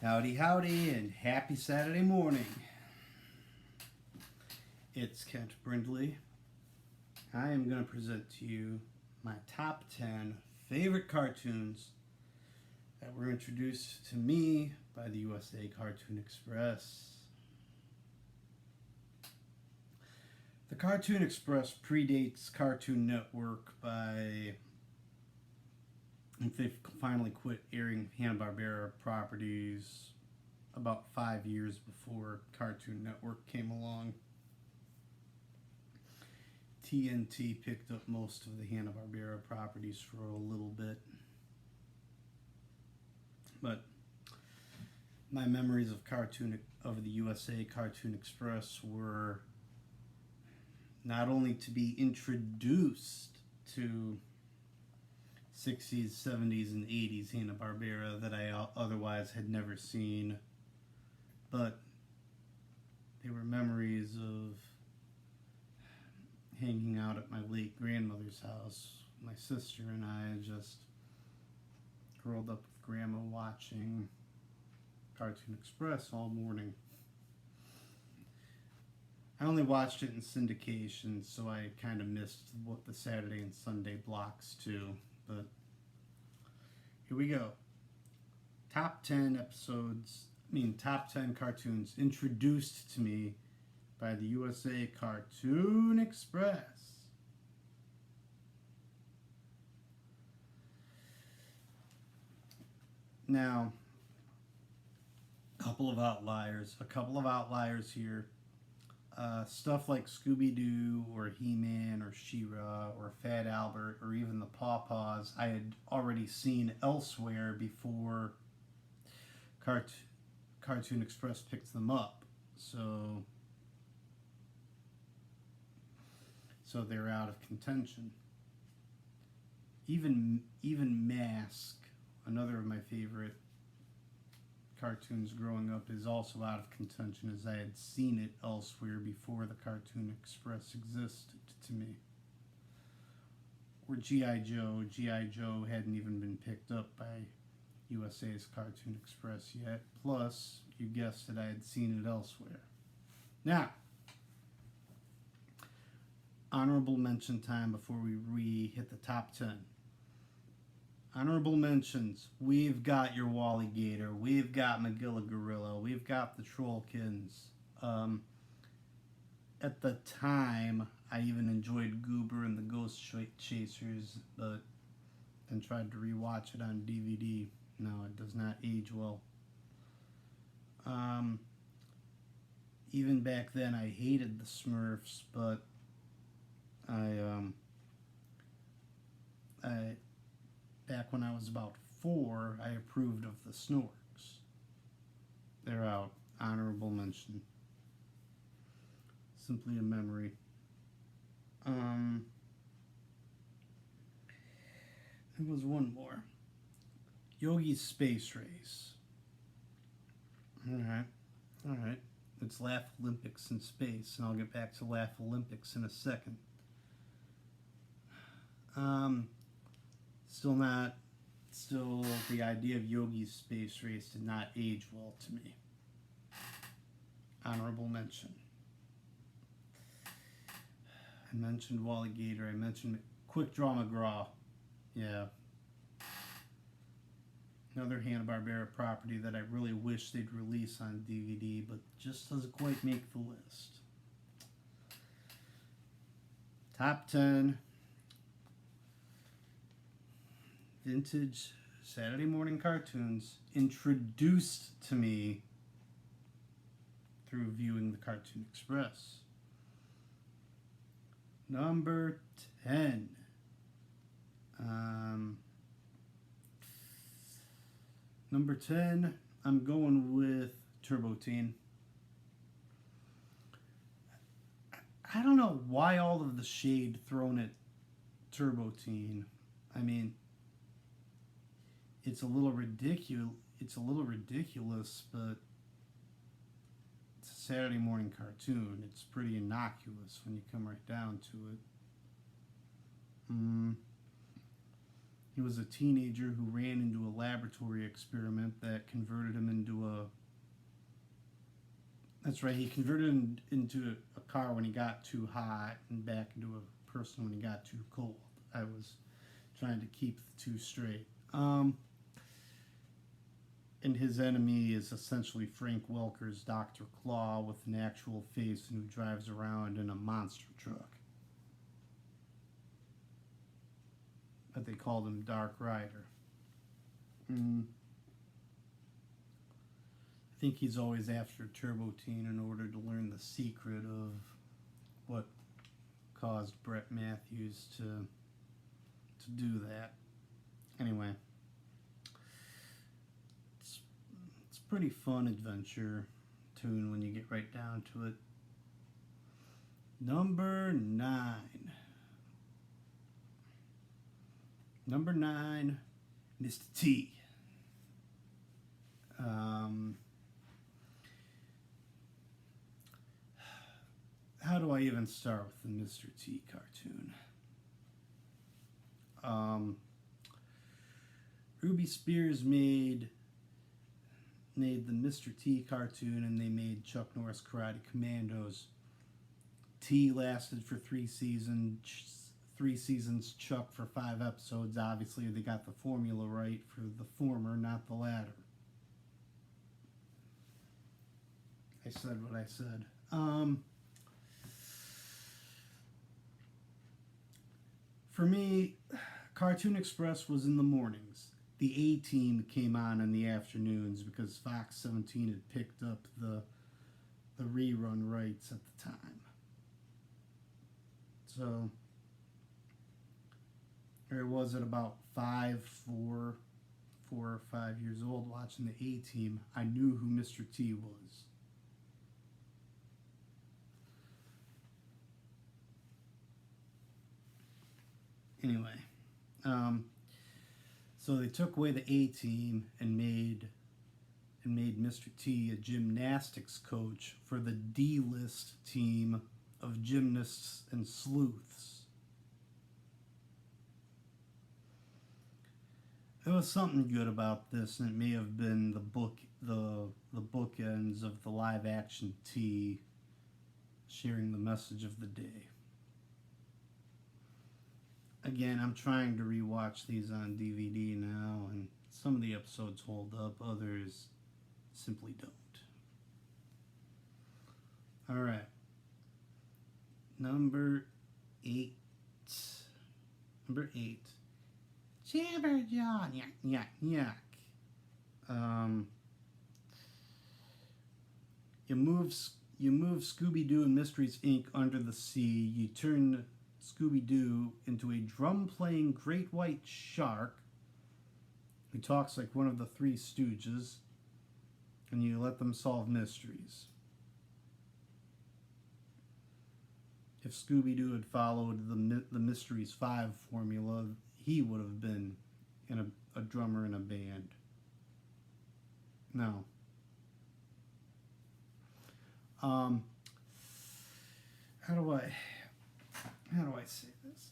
Howdy, howdy, and happy Saturday morning. It's Kent Brindley. I am going to present to you my top 10 favorite cartoons that were introduced to me by the USA Cartoon Express. The Cartoon Express predates Cartoon Network by... They finally quit airing Hanna-Barbera properties about 5 years before Cartoon Network came along. TNT picked up most of the Hanna-Barbera properties for a little bit. But my memories of the USA Cartoon Express were not only to be introduced to 60s, 70s, and 80s Hanna-Barbera that I otherwise had never seen, but they were memories of hanging out at my late grandmother's house. My sister and I just curled up with Grandma watching Cartoon Express all morning. I only watched it in syndication, so I kind of missed what the Saturday and Sunday blocks too. But here we go. Top 10 cartoons introduced to me by the USA Cartoon Express. Now, a couple of outliers here. Stuff like Scooby-Doo or He-Man or She-Ra or Fat Albert or even the Paw-Paws I had already seen elsewhere before Cartoon Express picked them up. So they're out of contention. Even Mask, another of my favorite cartoons growing up, is also out of contention, as I had seen it elsewhere before the Cartoon Express existed to me. Or G.I. Joe. G.I. Joe hadn't even been picked up by USA's Cartoon Express yet. Plus, you guessed it, I had seen it elsewhere. Now, honorable mention time before we hit the top 10. Honorable mentions. We've got your Wally Gator. We've got Magilla Gorilla. We've got the Trollkins. At the time, I even enjoyed Goober and the Ghost Chasers, but then tried to rewatch it on DVD. No, it does not age well. Even back then, I hated the Smurfs, but back when I was about 4, I approved of the Snorks. They're out. Honorable mention. Simply a memory. There was one more. Yogi's Space Race. Alright. It's Laugh Olympics in space, and I'll get back to Laugh Olympics in a second. Still the idea of Yogi's Space Race did not age well to me. Honorable mention. I mentioned Wally Gator. I mentioned Quick Draw McGraw. Yeah. Another Hanna-Barbera property that I really wish they'd release on DVD, but just doesn't quite make the list. Top 10 vintage Saturday morning cartoons introduced to me through viewing the Cartoon Express. Number 10. Number 10, I'm going with Turbo Teen. I don't know why all of the shade thrown at Turbo Teen. I mean, it's a little ridiculous, but it's a Saturday morning cartoon. It's pretty innocuous when you come right down to it. He was a teenager who ran into a laboratory experiment that converted him into a... That's right, he converted him into a car when he got too hot and back into a person when he got too cold. I was trying to keep the two straight. And his enemy is essentially Frank Welker's Dr. Claw with an actual face and who drives around in a monster truck. But they called him Dark Rider. I think he's always after Turbo Teen in order to learn the secret of what caused Brett Matthews to do that. Anyway, it's a pretty fun adventure tune when you get right down to it. Number 9. Number 9, Mr. T. How do I even start with the Mr. T cartoon? Ruby Spears made the Mr. T cartoon, and they made Chuck Norris Karate Commandos. T lasted for 3 seasons. 3 seasons, Chuck for 5 episodes. Obviously, they got the formula right for the former, not the latter. I said what I said. For me, Cartoon Express was in the mornings. The A-Team came on in the afternoons because Fox 17 had picked up the rerun rights at the time. So, or was it about 4 or 5 years old watching the A-Team, I knew who Mr. T was. Anyway, so they took away the A-Team and made Mr. T a gymnastics coach for the D-list team of gymnasts and sleuths. There was something good about this, and it may have been the bookends of the live-action T sharing the message of the day. Again, I'm trying to rewatch these on DVD now, and some of the episodes hold up, others simply don't. Alright. Number 8. Jabberjaw, yak, yak, yak. You move Scooby-Doo and Mysteries Inc. under the sea. You turn Scooby-Doo into a drum-playing great white shark who talks like one of the Three Stooges, and you let them solve mysteries. If Scooby-Doo had followed the Mysteries 5 formula, he would have been a drummer in a band. No. How do I say this?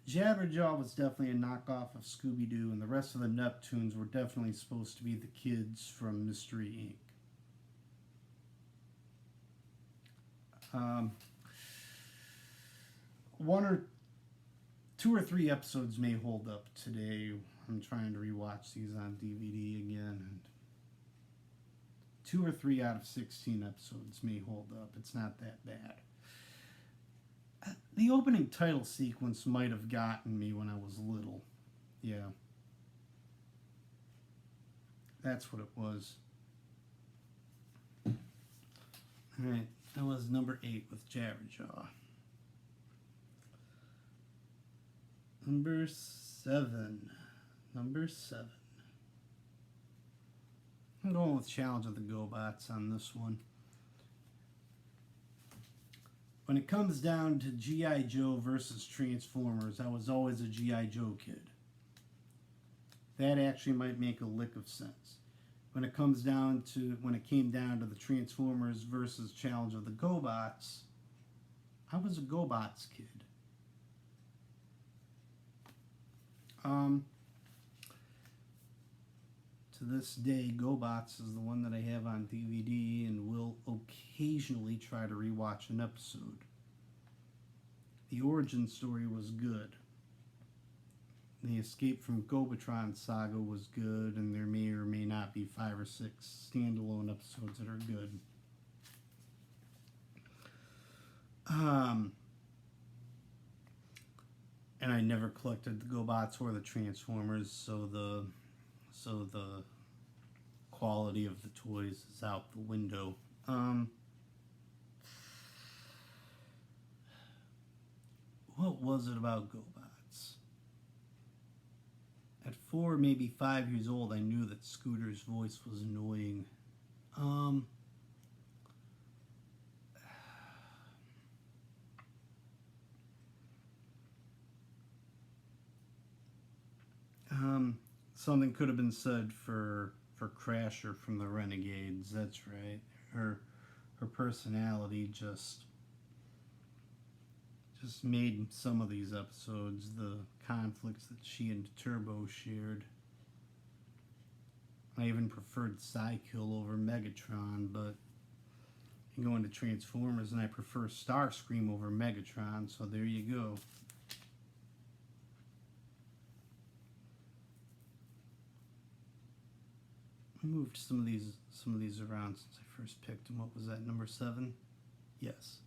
Jabberjaw was definitely a knockoff of Scooby-Doo, and the rest of the Neptunes were definitely supposed to be the kids from Mystery Inc. 2 or 3 episodes may hold up today. I'm trying to rewatch these on DVD again, and 2 or 3 out of 16 episodes may hold up. It's not that bad. The opening title sequence might have gotten me when I was little. Yeah. That's what it was. Alright, that was number 8 with Jabberjaw. Number 7. I'm going with Challenge of the GoBots on this one. When it comes down to G.I. Joe versus Transformers, I was always a G.I. Joe kid. That actually might make a lick of sense. When it came down to the Transformers versus Challenge of the GoBots, I was a GoBots kid. Um, to this day, GoBots is the one that I have on DVD and will occasionally try to rewatch an episode. The origin story was good. The Escape from Gobatron saga was good, and there may or may not be 5 or 6 standalone episodes that are good. And I never collected the GoBots or the Transformers, so the quality of the toys is out the window. What was it about GoBots? At 4, maybe 5 years old, I knew that Scooter's voice was annoying. Something could have been said for Crasher from the Renegades. That's right. Her personality just made some of these episodes, the conflicts that she and Turbo shared. I even preferred Psykill over Megatron, but you go into Transformers and I prefer Starscream over Megatron, so there you go. I moved some of these around since I first picked them. What was that, number 7? Yes.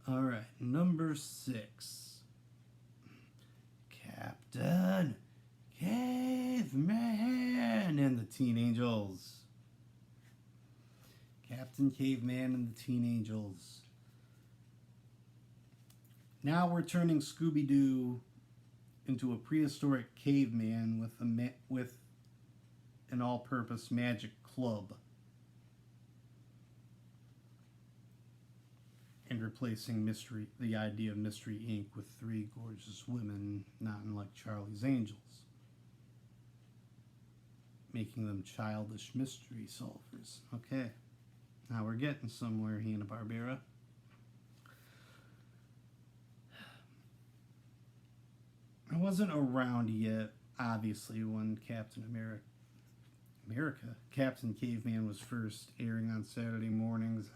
Alright, number 6. Captain Caveman and the Teen Angels. Captain Caveman and the Teen Angels. Now we're turning Scooby-Doo into a prehistoric caveman with an all-purpose magic club, and replacing the idea of Mystery Inc. with 3 gorgeous women, not unlike Charlie's Angels, making them childish mystery solvers. Okay, now we're getting somewhere, Hanna-Barbera. I wasn't around yet, obviously, when Captain Caveman was first airing on Saturday mornings.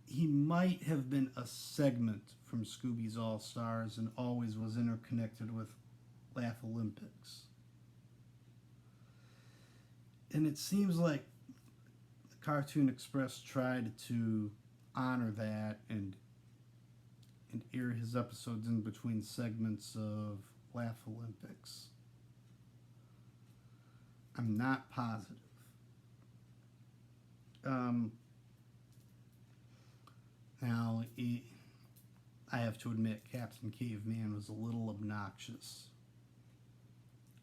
He might have been a segment from Scooby's All-Stars and always was interconnected with Laugh-O-Lympics. And it seems like the Cartoon Express tried to honor that and air his episodes in between segments of Laugh-O-Lympics. I'm not positive. Now, I have to admit, Captain Caveman was a little obnoxious.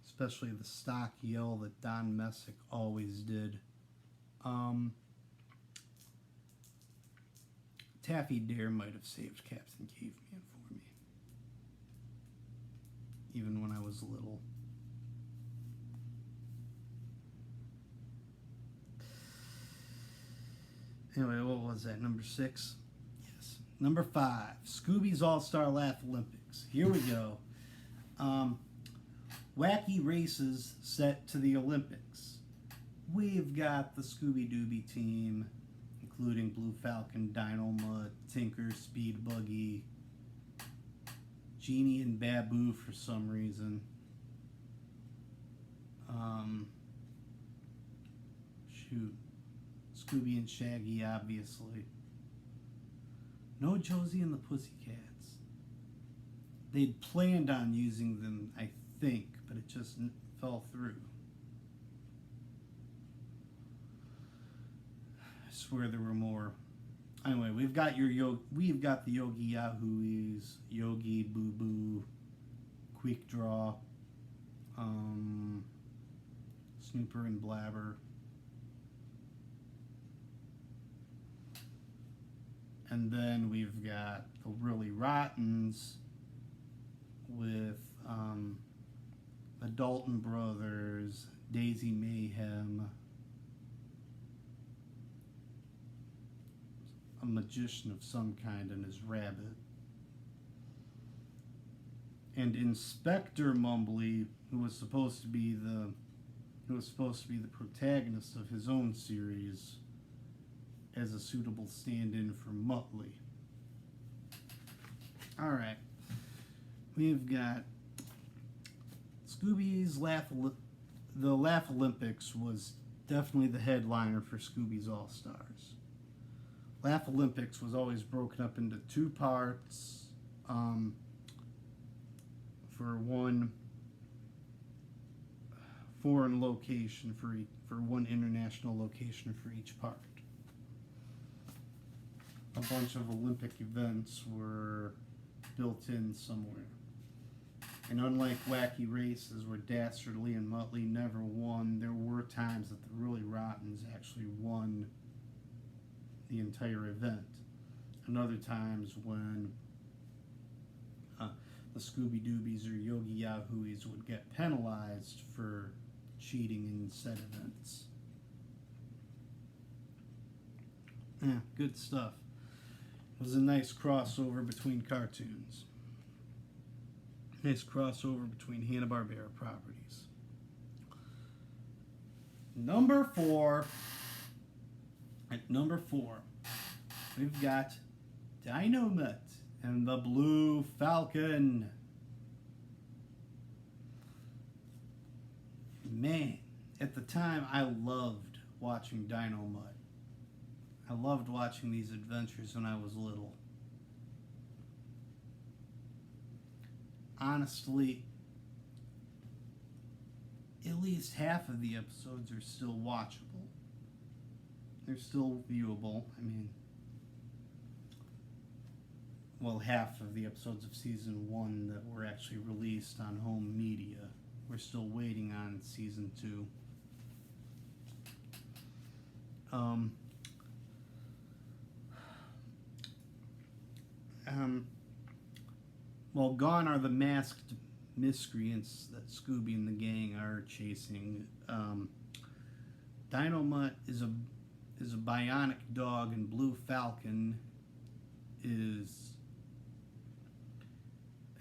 Especially the stock yell that Don Messick always did. Taffy Dare might have saved Captain Caveman for me. Even when I was little. Anyway, what was that? Number 6? Yes. Number 5. Scooby's All-Star Laugh-O-Lympics. Here we go. Wacky races set to the Olympics. We've got the Scooby-Dooby team, including Blue Falcon, Dynomutt, Tinker, Speed Buggy, Genie and Babu for some reason. Scooby and Shaggy, obviously. No Josie and the Pussycats. They'd planned on using them, I think, but it just fell through. I swear there were more. Anyway, we've got the Yogi Yahoos, Yogi, Boo Boo, Quick Draw, Snooper and Blabber. And then we've got the Really Rottens with the Dalton Brothers, Daisy Mayhem, a magician of some kind and his rabbit. And Inspector Mumbly, who was supposed to be the protagonist of his own series, as a suitable stand-in for Muttley. All right, we've got Scooby's the Laugh Olympics was definitely the headliner for Scooby's All-Stars. Laugh Olympics was always broken up into two parts, for one foreign location for one international location for each part. A bunch of Olympic events were built in somewhere. And unlike Wacky Races, where Dastardly and Muttley never won, there were times that the Really Rottens actually won the entire event. And other times when the Scooby Doobies or Yogi Yahooies would get penalized for cheating in said events. Yeah, good stuff. It was a nice crossover between cartoons. Nice crossover between Hanna-Barbera properties. Number 4. At number 4, we've got Dynomutt and the Blue Falcon. Man, at the time I loved watching Dynomutt. I loved watching these adventures when I was little. Honestly, at least half of the episodes are still watchable. They're still viewable. I mean, well, half of the episodes of season 1 that were actually released on home media. We're still waiting on season 2. Well, gone are the masked miscreants that Scooby and the gang are chasing. Dynomutt is a bionic dog, and Blue Falcon is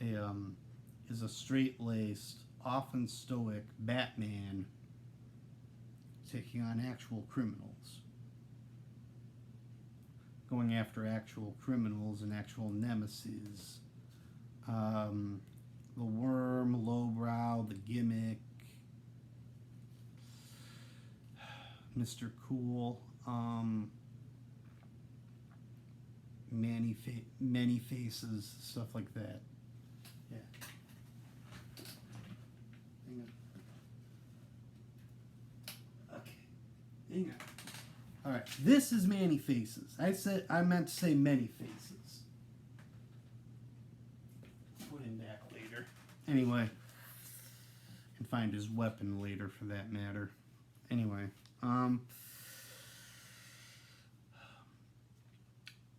a straight-laced, often stoic Batman taking on actual criminals, going after actual criminals and actual nemesis. The Worm, Lowbrow, the Gimmick, Mr. Cool, many faces, stuff like that. Yeah. Hang on. Okay. Hang on. All right. This is Many Faces. I meant to say Many Faces. Put him back later. Anyway, can find his weapon later for that matter. Anyway,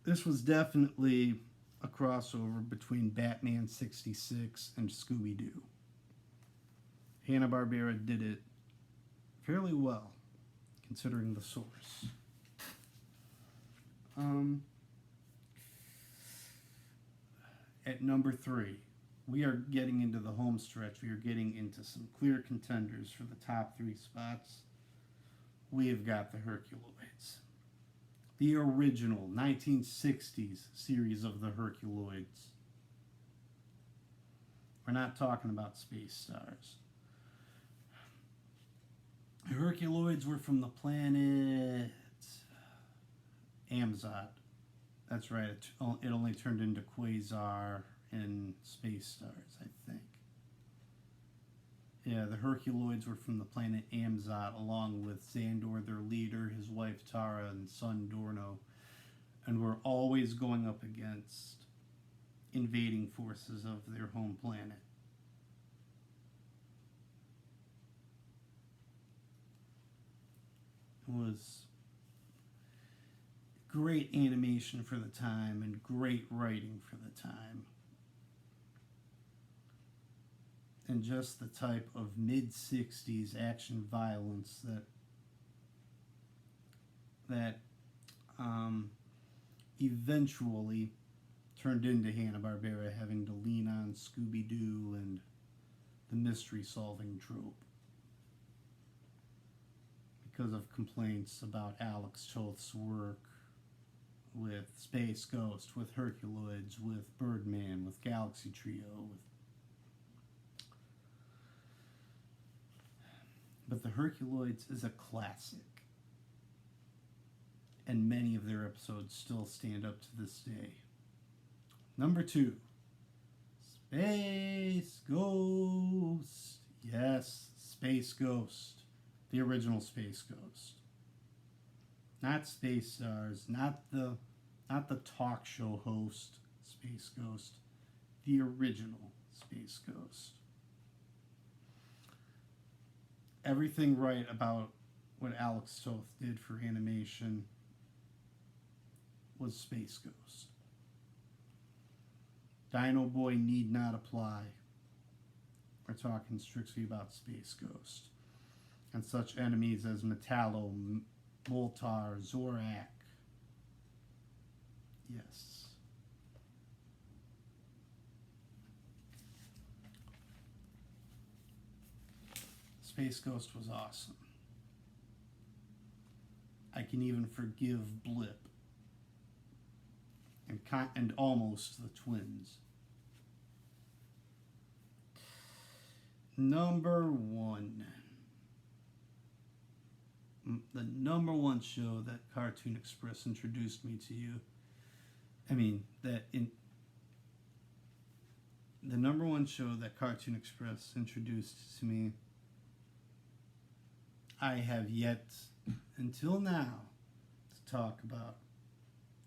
this was definitely a crossover between Batman 66 and Scooby-Doo. Hanna-Barbera did it fairly well, considering the source. At number 3, we are getting into the home stretch. We are getting into some clear contenders for the top 3 spots. We have got the Herculoids. The original 1960s series of the Herculoids. We're not talking about Space Stars. The Herculoids were from the planet Amzad. That's right, it only turned into Quasar and Space Stars, I think. Yeah, the Herculoids were from the planet Amzad, along with Xandor, their leader, his wife Tara, and son Dorno, and were always going up against invading forces of their home planet. It was great animation for the time and great writing for the time. And just the type of mid-60s action violence that eventually turned into Hanna-Barbera having to lean on Scooby-Doo and the mystery-solving trope because of complaints about Alex Toth's work with Space Ghost, with Herculoids, with Birdman, with Galaxy Trio, But the Herculoids is a classic, and many of their episodes still stand up to this day. Number 2, Space Ghost. Yes, Space Ghost. The original Space Ghost. Not Space Stars, not the talk show host Space Ghost. The original Space Ghost. Everything right about what Alex Toth did for animation was Space Ghost. Dino Boy need not apply. We're talking strictly about Space Ghost. And such enemies as Metallo, Moltar, Zorak. Yes. Space Ghost was awesome. I can even forgive Blip and almost the twins. Number 1. The number 1 show that Cartoon Express introduced me to you. The number 1 show that Cartoon Express introduced to me, I have yet, until now, to talk about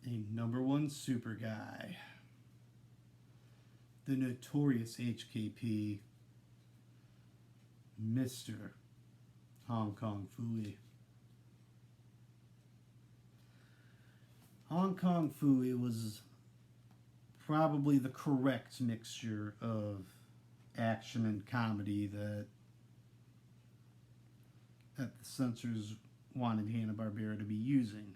a number 1 super guy. The notorious HKP, Mr. Hong Kong Phooey. Hong Kong Phooey was probably the correct mixture of action and comedy that the censors wanted Hanna-Barbera to be using.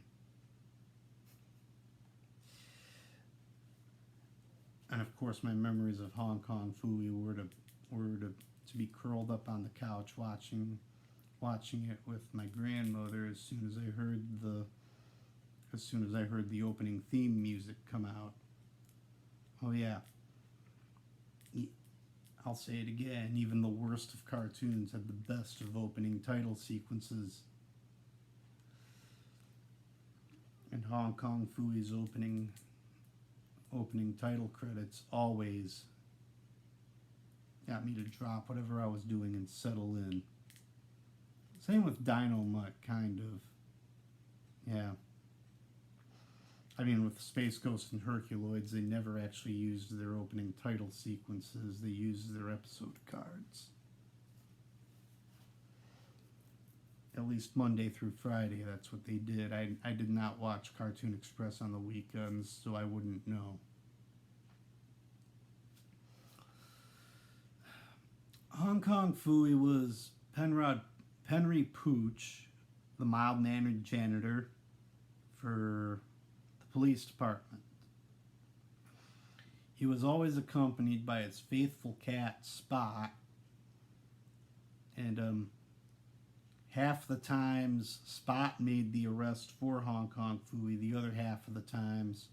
And of course, my memories of Hong Kong Phooey were to be curled up on the couch watching it with my grandmother as soon as I heard the opening theme music come out. Oh yeah. I'll say it again, even the worst of cartoons had the best of opening title sequences. And Hong Kong Phooey's opening title credits always got me to drop whatever I was doing and settle in. Same with Dino Mutt, kind of. Yeah. With Space Ghost and Herculoids, they never actually used their opening title sequences. They used their episode cards. At least Monday through Friday, that's what they did. I did not watch Cartoon Express on the weekends, so I wouldn't know. Hong Kong Phooey was Penry Pooch, the mild-mannered janitor for police department. He was always accompanied by his faithful cat Spot, and half the times Spot made the arrest for Hong Kong Phooey, the other half of the times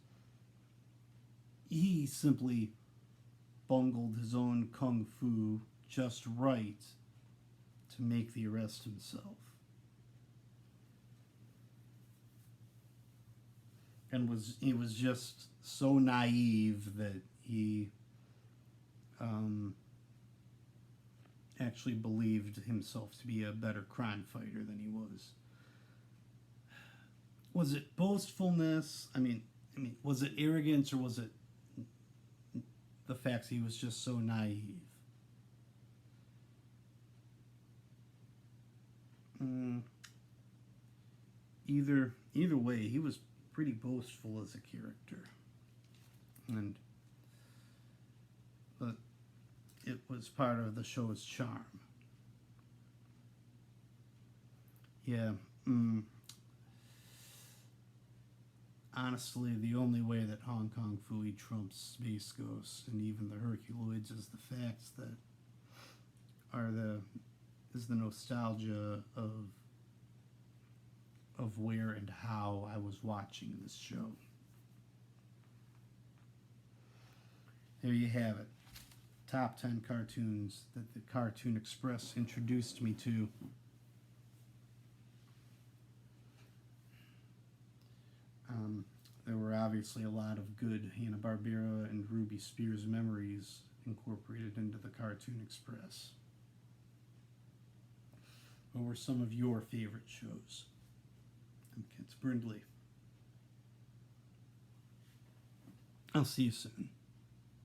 he simply bungled his own kung fu just right to make the arrest himself. And he was just so naive that he actually believed himself to be a better crime fighter than he was. Was it boastfulness? Was it arrogance, or was it the fact that he was just so naive? Either way, he was pretty boastful as a character, but it was part of the show's charm. Yeah. honestly, the only way that Hong Kong Phooey trumps Space Ghost and even the Herculoids is the facts that is the nostalgia of where and how I was watching this show. There you have it. Top 10 cartoons that the Cartoon Express introduced me to. There were obviously a lot of good Hanna-Barbera and Ruby Spears memories incorporated into the Cartoon Express. What were some of your favorite shows? I'm Kent Brindley. I'll see you soon.